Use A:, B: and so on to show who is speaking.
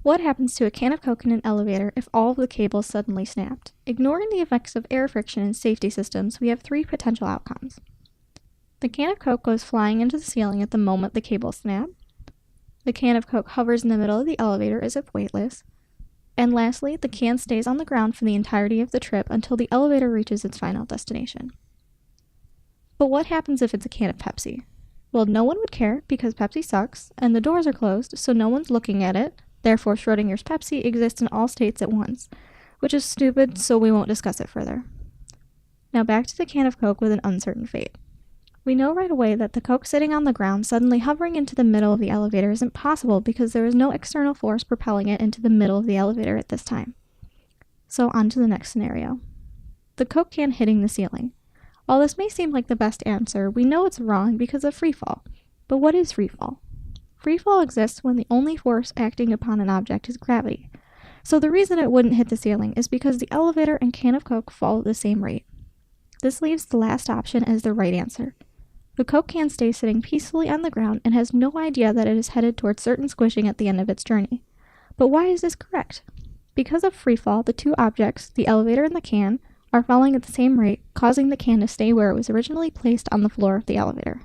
A: What happens to a can of Coke in an elevator if all of the cables suddenly snapped? Ignoring the effects of air friction and safety systems, we have three potential outcomes. The can of Coke goes flying into the ceiling at the moment the cables snap. The can of Coke hovers in the middle of the elevator as if weightless. And lastly, the can stays on the ground for the entirety of the trip until the elevator reaches its final destination. But what happens if it's a can of Pepsi? Well, no one would care because Pepsi sucks, and the doors are closed, so no one's looking at it. Therefore, Schrodinger's Pepsi exists in all states at once, which is stupid, so we won't discuss it further. Now back to the can of Coke with an uncertain fate. We know right away that the Coke sitting on the ground suddenly hovering into the middle of the elevator isn't possible because there is no external force propelling it into the middle of the elevator at this time. So on to the next scenario. The Coke can hitting the ceiling. While this may seem like the best answer, we know it's wrong because of freefall. But what is freefall? Freefall exists when the only force acting upon an object is gravity. So the reason it wouldn't hit the ceiling is because the elevator and can of Coke fall at the same rate. This leaves the last option as the right answer. The Coke can stay sitting peacefully on the ground and has no idea that it is headed towards certain squishing at the end of its journey. But why is this correct? Because of freefall, the two objects, the elevator and the can, are falling at the same rate, causing the can to stay where it was originally placed on the floor of the elevator.